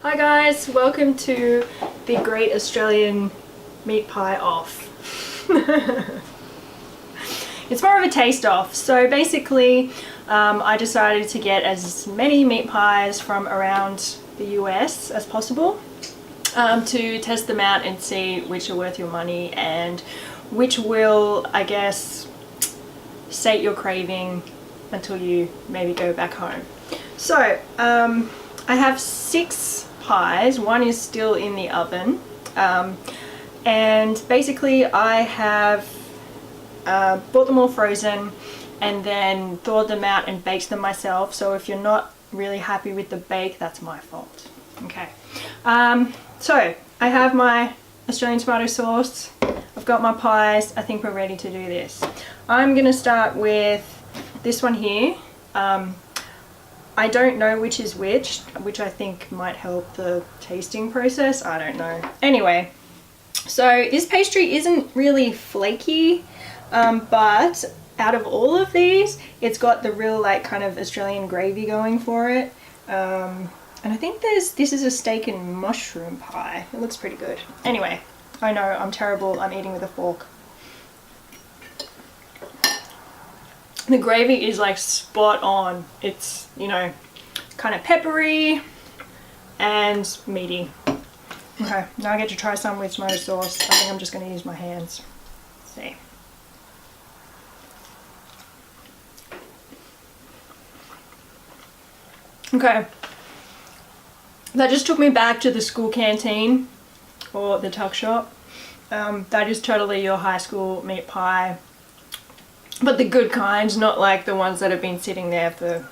Hi guys, welcome to the Great Australian Meat Pie Off. It's more of a taste off. So basically I decided to get as many meat pies from around the US as possible to test them out and see which are worth your money and which will, I guess, sate your craving until you maybe go back home. So I have 6 pies. One is still in the oven, and basically I have bought them all frozen and then thawed them out and baked them myself. So if you're not really happy with the bake, that's my fault. Okay, so I have my Australian tomato sauce, I've got my pies. I think we're ready to do this. I'm gonna start with this one here. I don't know which is which I think might help the tasting process. I don't know. Anyway, so this pastry isn't really flaky, but out of all of these, it's got the real like kind of Australian gravy going for it. And I think this is a steak and mushroom pie. It looks pretty good. Anyway, I know I'm terrible. I'm eating with a fork. The gravy is like spot on. It's, you know, kind of peppery and meaty. Okay, now I get to try some with tomato sauce. I think I'm just going to use my hands. Let's see. Okay, that just took me back to the school canteen or the tuck shop. That is totally your high school meat pie. But the good kinds, not like the ones that have been sitting there for,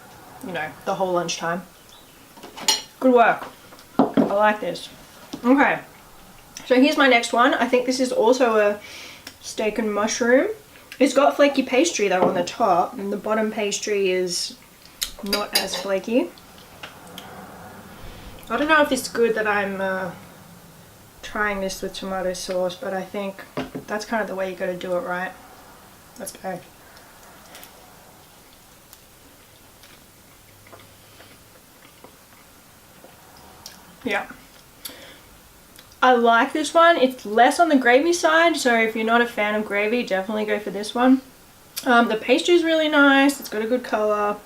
you know, the whole lunchtime. Good work. I like this. Okay, so here's my next one. I think this is also a steak and mushroom. It's got flaky pastry though on the top, and the bottom pastry is not as flaky. I don't know if it's good that I'm trying this with tomato sauce, but I think that's kind of the way you gotta do it, right? Let's go. Yeah, I like this one. It's less on the gravy side, so if you're not a fan of gravy, definitely go for this one. The pastry is really nice. It's got a good color,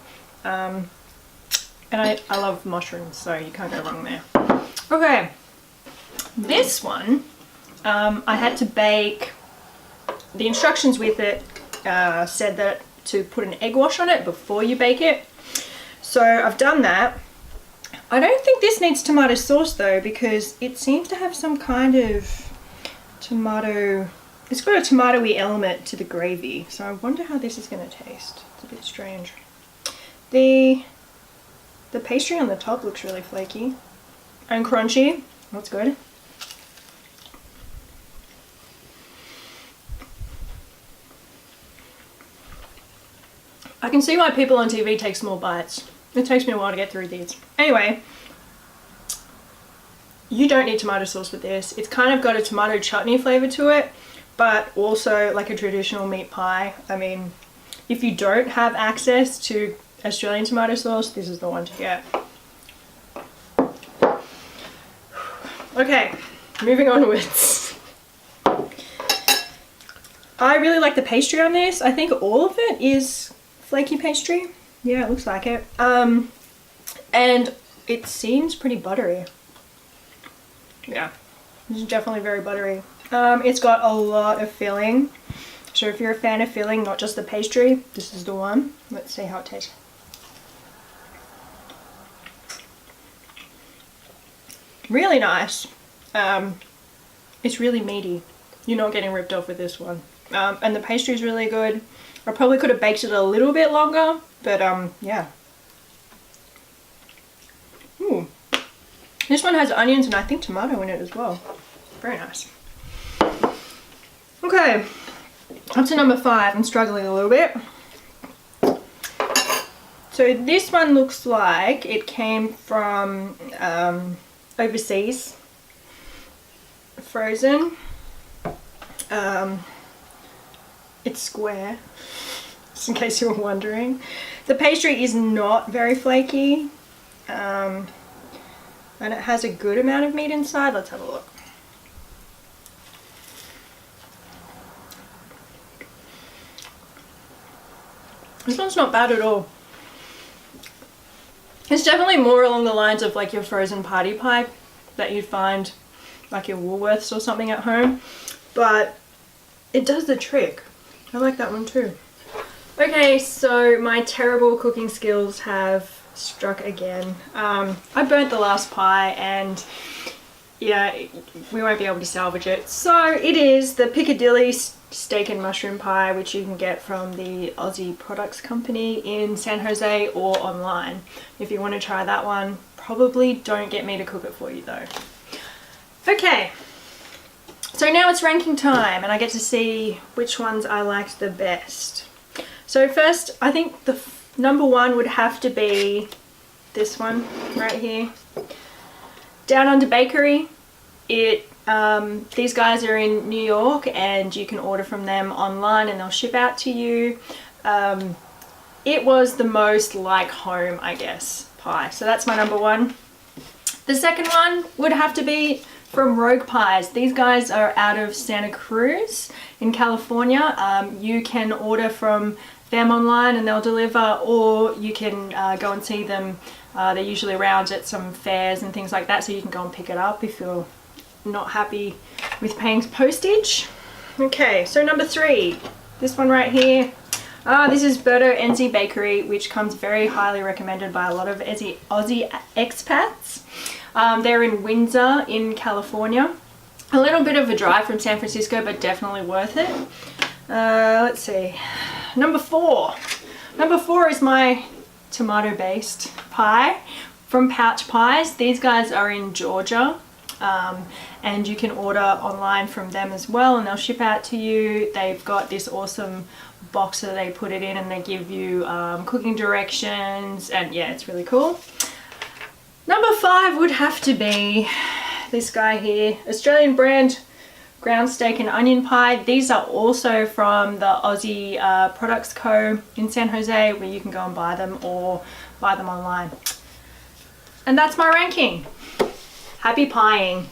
and I love mushrooms, so you can't go wrong there. Okay, this one I had to bake. The instructions with it said that to put an egg wash on it before you bake it, so I've done that. I don't think this needs tomato sauce though, because it seems to have some kind of tomato, it's got a tomatoey element to the gravy, so I wonder how this is going to taste. It's a bit strange. The pastry on the top looks really flaky and crunchy. That's good. I can see why people on TV take small bites. It takes me a while to get through these. Anyway, you don't need tomato sauce with this. It's kind of got a tomato chutney flavor to it, but also like a traditional meat pie. I mean, if you don't have access to Australian tomato sauce, this is the one to get. Okay, moving onwards. I really like the pastry on this. I think all of it is flaky pastry. Yeah, it looks like it. And it seems pretty buttery. Yeah, this is definitely very buttery. It's got a lot of filling. So if you're a fan of filling, not just the pastry, this is the one. Let's see how it tastes. Really nice. It's really meaty. You're not getting ripped off with this one. And the pastry is really good. I probably could have baked it a little bit longer, but yeah. Ooh. This one has onions and I think tomato in it as well. Very nice. Okay, up to number 5. I'm struggling a little bit. So this one looks like it came from overseas, frozen. It's square, just in case you were wondering. The pastry is not very flaky. I and it has a good amount of meat inside. Let's have a look. This one's not bad at all. It's definitely more along the lines of like your frozen party pie that you'd find like your Woolworths or something at home, but it does the trick. I like that one too. Okay, so my terrible cooking skills have struck again. I burnt the last pie and yeah, we won't be able to salvage it. So it is the Piccadilly steak and mushroom pie, which you can get from the Aussie Products Company in San Jose or online. If you want to try that one, probably don't get me to cook it for you though. Okay, so now it's ranking time and I get to see which ones I liked the best. So first, I think the number one would have to be this one right here. Down Under Bakery. These guys are in New York and you can order from them online and they'll ship out to you. It was the most like home, I guess, pie. So that's my number one. The second one would have to be from Rogue Pies. These guys are out of Santa Cruz in California. You can order from them online and they'll deliver, or you can go and see them. They're usually around at some fairs and things like that, so you can go and pick it up if you're not happy with paying postage. Okay, so number three, this one right here. This is Berto Enzi Bakery, which comes very highly recommended by a lot of Aussie expats. They're in Windsor in California. A little bit of a drive from San Francisco, but definitely worth it. Let's see. Number four. Number four is my tomato-based pie from Pouch Pies. These guys are in Georgia. And you can order online from them as well and they'll ship out to you. They've got this awesome box that they put it in and they give you cooking directions, and yeah, it's really cool. Number five would have to be this guy here, Australian brand ground steak and onion pie. These are also from the Aussie Products Co. in San Jose, where you can go and buy them or buy them online. And that's my ranking. Happy pieing.